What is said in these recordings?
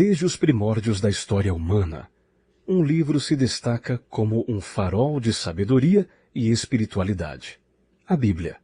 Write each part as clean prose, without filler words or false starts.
Desde os primórdios da história humana, um livro se destaca como um farol de sabedoria e espiritualidade. A Bíblia,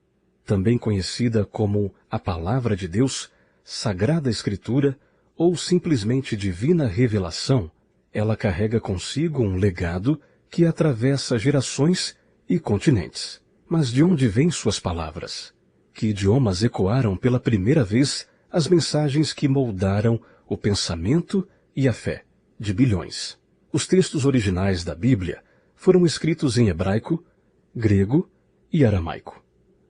também conhecida como a Palavra de Deus, Sagrada Escritura ou simplesmente Divina Revelação, ela carrega consigo um legado que atravessa gerações e continentes. Mas de onde vêm suas palavras? Que idiomas ecoaram pela primeira vez as mensagens que moldaram o pensamento e a fé de bilhões? Os textos originais da Bíblia foram escritos em hebraico, grego e aramaico.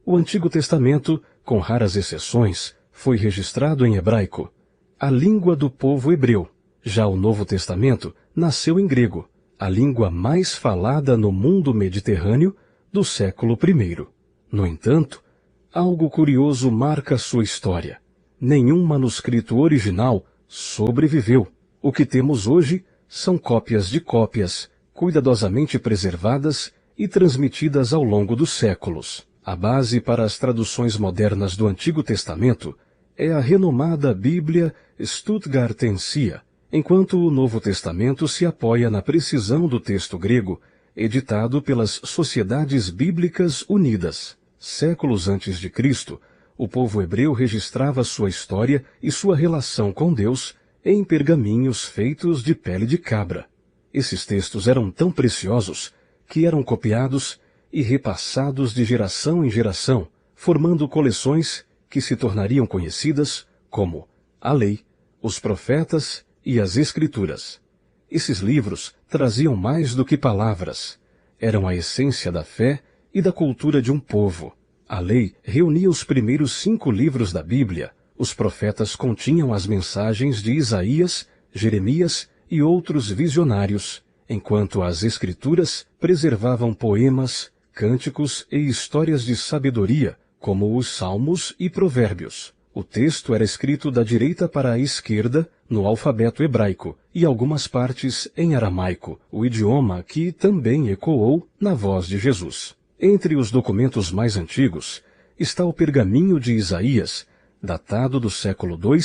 O Antigo Testamento, com raras exceções, foi registrado em hebraico, a língua do povo hebreu. Já o Novo Testamento nasceu em grego, a língua mais falada no mundo mediterrâneo do século I. No entanto, algo curioso marca sua história. Nenhum manuscrito original sobreviveu. O que temos hoje são cópias de cópias, cuidadosamente preservadas e transmitidas ao longo dos séculos. A base para as traduções modernas do Antigo Testamento é a renomada Bíblia Stuttgartensia, enquanto o Novo Testamento se apoia na precisão do texto grego, editado pelas Sociedades Bíblicas Unidas. Séculos antes de Cristo, o povo hebreu registrava sua história e sua relação com Deus em pergaminhos feitos de pele de cabra. Esses textos eram tão preciosos que eram copiados e repassados de geração em geração, formando coleções que se tornariam conhecidas como a Lei, os Profetas e as Escrituras. Esses livros traziam mais do que palavras. Eram a essência da fé e da cultura de um povo. A Lei reunia os primeiros 5 livros da Bíblia. Os profetas continham as mensagens de Isaías, Jeremias e outros visionários, enquanto as Escrituras preservavam poemas, cânticos e histórias de sabedoria, como os Salmos e Provérbios. O texto era escrito da direita para a esquerda, no alfabeto hebraico, e algumas partes em aramaico, o idioma que também ecoou na voz de Jesus. Entre os documentos mais antigos está o pergaminho de Isaías, datado do século II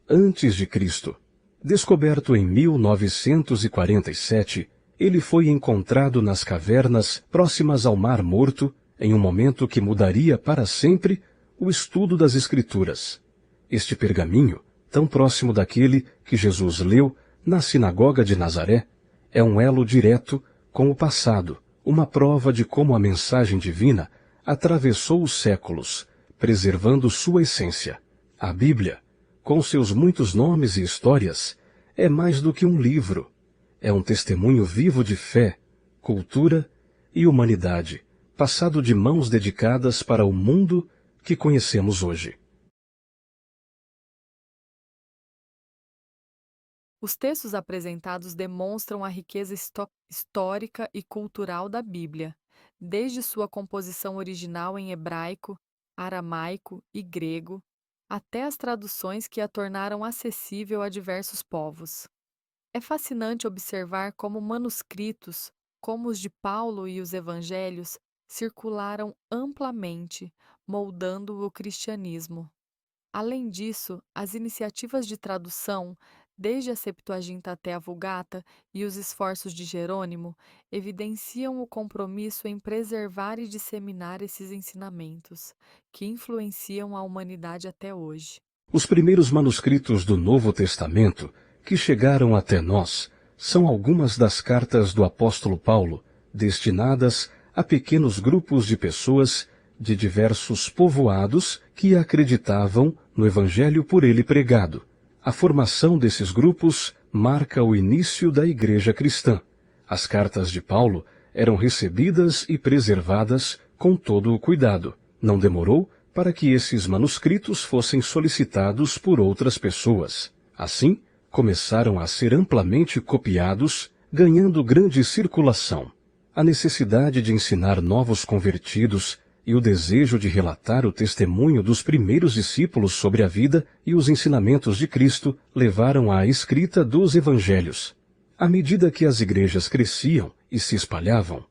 a.C. Descoberto em 1947, ele foi encontrado nas cavernas próximas ao Mar Morto, em um momento que mudaria para sempre o estudo das Escrituras. Este pergaminho, tão próximo daquele que Jesus leu na sinagoga de Nazaré, é um elo direto com o passado, uma prova de como a mensagem divina atravessou os séculos, preservando sua essência. A Bíblia, com seus muitos nomes e histórias, é mais do que um livro. É um testemunho vivo de fé, cultura e humanidade, passado de mãos dedicadas para o mundo que conhecemos hoje. Os textos apresentados demonstram a riqueza histórica e cultural da Bíblia, desde sua composição original em hebraico, aramaico e grego, até as traduções que a tornaram acessível a diversos povos. É fascinante observar como manuscritos, como os de Paulo e os Evangelhos, circularam amplamente, moldando o cristianismo. Além disso, as iniciativas de tradução, desde a Septuaginta até a Vulgata, e os esforços de Jerônimo, evidenciam o compromisso em preservar e disseminar esses ensinamentos, que influenciam a humanidade até hoje. Os primeiros manuscritos do Novo Testamento que chegaram até nós são algumas das cartas do apóstolo Paulo, destinadas a pequenos grupos de pessoas de diversos povoados que acreditavam no Evangelho por ele pregado. A formação desses grupos marca o início da Igreja cristã. As cartas de Paulo eram recebidas e preservadas com todo o cuidado. Não demorou para que esses manuscritos fossem solicitados por outras pessoas. Assim, começaram a ser amplamente copiados, ganhando grande circulação. A necessidade de ensinar novos convertidos e o desejo de relatar o testemunho dos primeiros discípulos sobre a vida e os ensinamentos de Cristo levaram à escrita dos Evangelhos. À medida que as igrejas cresciam e se espalhavam,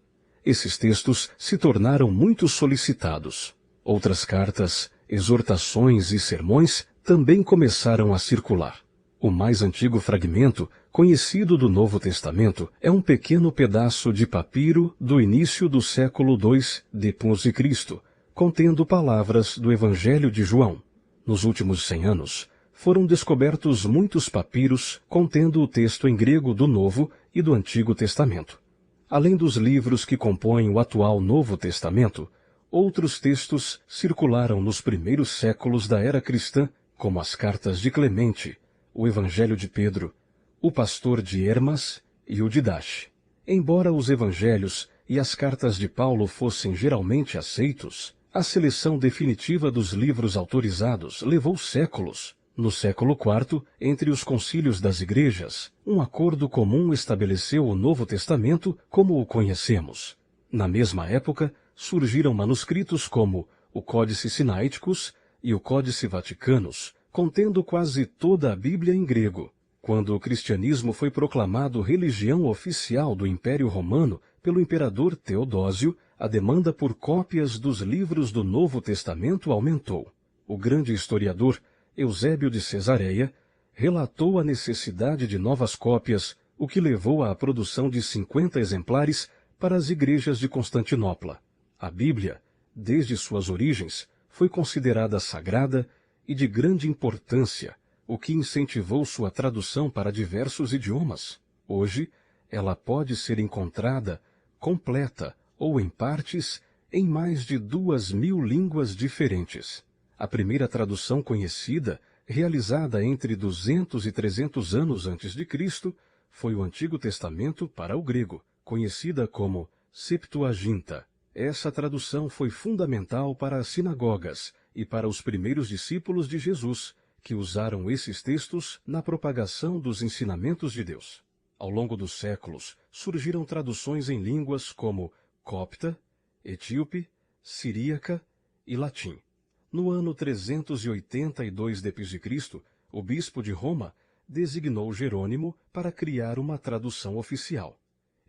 esses textos se tornaram muito solicitados. Outras cartas, exortações e sermões também começaram a circular. O mais antigo fragmento conhecido do Novo Testamento é um pequeno pedaço de papiro do início do século II d.C., contendo palavras do Evangelho de João. Nos últimos 100 anos, foram descobertos muitos papiros contendo o texto em grego do Novo e do Antigo Testamento. Além dos livros que compõem o atual Novo Testamento, outros textos circularam nos primeiros séculos da era cristã, como as cartas de Clemente, o Evangelho de Pedro, o Pastor de Hermas e o Didache. Embora os evangelhos e as cartas de Paulo fossem geralmente aceitos, a seleção definitiva dos livros autorizados levou séculos. No século IV, entre os concílios das igrejas, um acordo comum estabeleceu o Novo Testamento como o conhecemos. Na mesma época, surgiram manuscritos como o Códice Sinaiticus e o Códice Vaticanus, contendo quase toda a Bíblia em grego. Quando o cristianismo foi proclamado religião oficial do Império Romano pelo imperador Teodósio, a demanda por cópias dos livros do Novo Testamento aumentou. O grande historiador Eusébio de Cesareia relatou a necessidade de novas cópias, o que levou à produção de 50 exemplares para as igrejas de Constantinopla. A Bíblia, desde suas origens, foi considerada sagrada e de grande importância, o que incentivou sua tradução para diversos idiomas. Hoje, ela pode ser encontrada, completa ou em partes, em mais de 2.000 línguas diferentes. A primeira tradução conhecida, realizada entre 200 e 300 anos antes de Cristo, foi o Antigo Testamento para o grego, conhecida como Septuaginta. Essa tradução foi fundamental para as sinagogas e para os primeiros discípulos de Jesus, que usaram esses textos na propagação dos ensinamentos de Deus. Ao longo dos séculos, surgiram traduções em línguas como copta, etíope, siríaca e latim. No ano 382 d.C., o bispo de Roma designou Jerônimo para criar uma tradução oficial.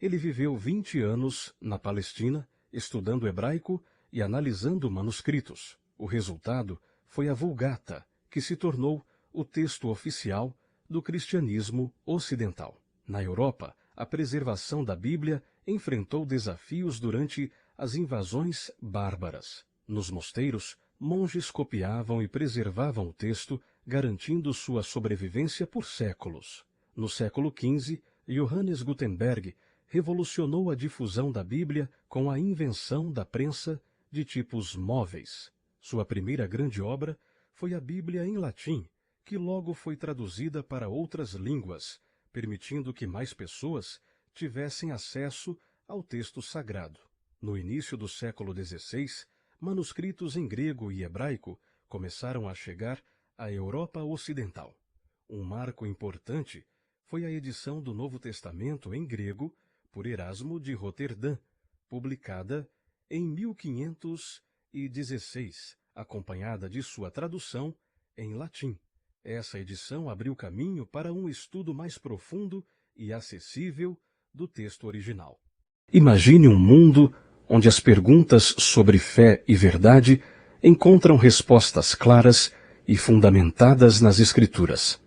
Ele viveu 20 anos na Palestina, estudando hebraico e analisando manuscritos. O resultado foi a Vulgata, que se tornou o texto oficial do cristianismo ocidental. Na Europa, a preservação da Bíblia enfrentou desafios durante as invasões bárbaras. Nos mosteiros, monges copiavam e preservavam o texto, garantindo sua sobrevivência por séculos. No século XV, Johannes Gutenberg revolucionou a difusão da Bíblia com a invenção da prensa de tipos móveis. Sua primeira grande obra foi a Bíblia em latim, que logo foi traduzida para outras línguas, permitindo que mais pessoas tivessem acesso ao texto sagrado. No início do século XVI, manuscritos em grego e hebraico começaram a chegar à Europa Ocidental. Um marco importante foi a edição do Novo Testamento em grego por Erasmo de Roterdã, publicada em 1516, acompanhada de sua tradução em latim. Essa edição abriu caminho para um estudo mais profundo e acessível do texto original. Imagine um mundo onde as perguntas sobre fé e verdade encontram respostas claras e fundamentadas nas Escrituras.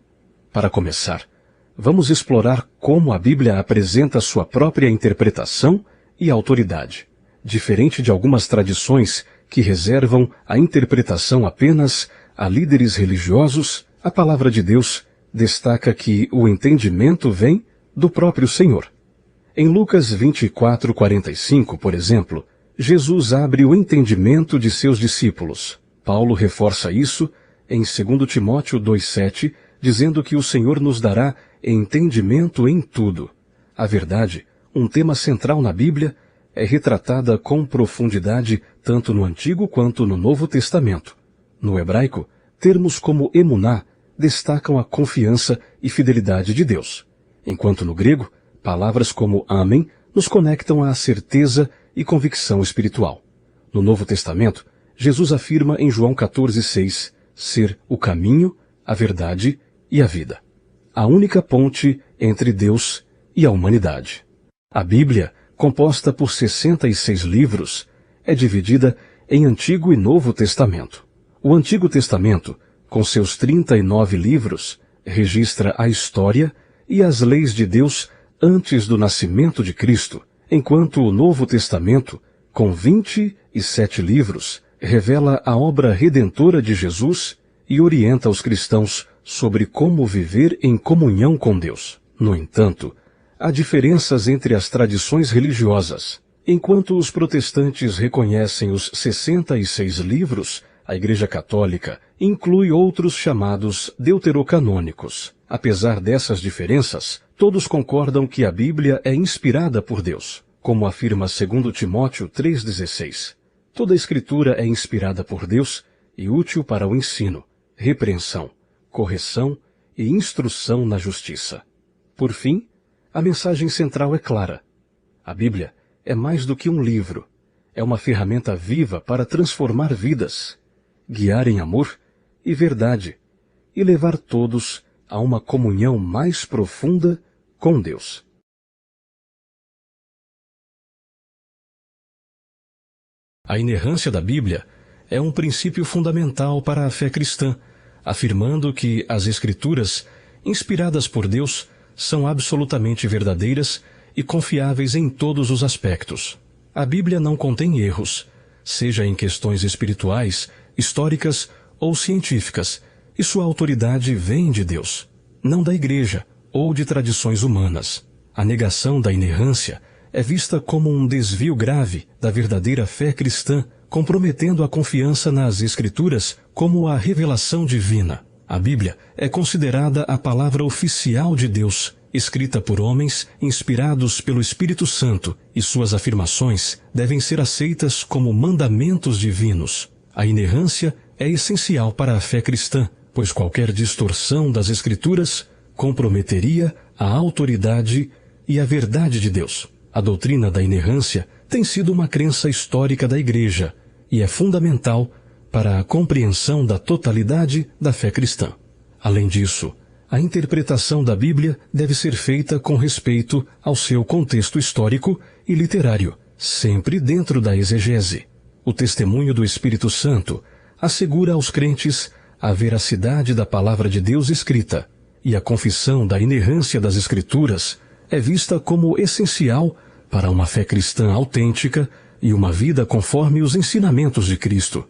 Para começar, vamos explorar como a Bíblia apresenta sua própria interpretação e autoridade. Diferente de algumas tradições que reservam a interpretação apenas a líderes religiosos, a Palavra de Deus destaca que o entendimento vem do próprio Senhor. Em Lucas 24:45, por exemplo, Jesus abre o entendimento de seus discípulos. Paulo reforça isso em 2 Timóteo 2:7, dizendo que o Senhor nos dará entendimento em tudo. A verdade, um tema central na Bíblia, é retratada com profundidade tanto no Antigo quanto no Novo Testamento. No hebraico, termos como emuná destacam a confiança e fidelidade de Deus, enquanto no grego, palavras como amém nos conectam à certeza e convicção espiritual. No Novo Testamento, Jesus afirma em João 14:6 ser o caminho, a verdade e a vida. A única ponte entre Deus e a humanidade. A Bíblia, composta por 66 livros, é dividida em Antigo e Novo Testamento. O Antigo Testamento, com seus 39 livros, registra a história e as leis de Deus antes do nascimento de Cristo, enquanto o Novo Testamento, com 27 livros, revela a obra redentora de Jesus e orienta os cristãos sobre como viver em comunhão com Deus. No entanto, há diferenças entre as tradições religiosas. Enquanto os protestantes reconhecem os 66 livros, a Igreja Católica inclui outros chamados deuterocanônicos. Apesar dessas diferenças, todos concordam que a Bíblia é inspirada por Deus, como afirma 2 Timóteo 3,16. Toda a Escritura é inspirada por Deus e útil para o ensino, repreensão, correção e instrução na justiça. Por fim, a mensagem central é clara. A Bíblia é mais do que um livro. É uma ferramenta viva para transformar vidas, guiar em amor e verdade e levar todos a uma comunhão mais profunda com Deus. A inerrância da Bíblia é um princípio fundamental para a fé cristã, afirmando que as Escrituras, inspiradas por Deus, são absolutamente verdadeiras e confiáveis em todos os aspectos. A Bíblia não contém erros, seja em questões espirituais, históricas ou científicas, e sua autoridade vem de Deus, não da Igreja ou de tradições humanas. A negação da inerrância é vista como um desvio grave da verdadeira fé cristã, comprometendo a confiança nas Escrituras como a revelação divina. A Bíblia é considerada a palavra oficial de Deus, escrita por homens inspirados pelo Espírito Santo, e suas afirmações devem ser aceitas como mandamentos divinos. A inerrância é essencial para a fé cristã, pois qualquer distorção das Escrituras comprometeria a autoridade e a verdade de Deus. A doutrina da inerrância tem sido uma crença histórica da Igreja e é fundamental para a compreensão da totalidade da fé cristã. Além disso, a interpretação da Bíblia deve ser feita com respeito ao seu contexto histórico e literário, sempre dentro da exegese. O testemunho do Espírito Santo assegura aos crentes a veracidade da palavra de Deus escrita, e a confissão da inerrância das Escrituras é vista como essencial para uma fé cristã autêntica e uma vida conforme os ensinamentos de Cristo.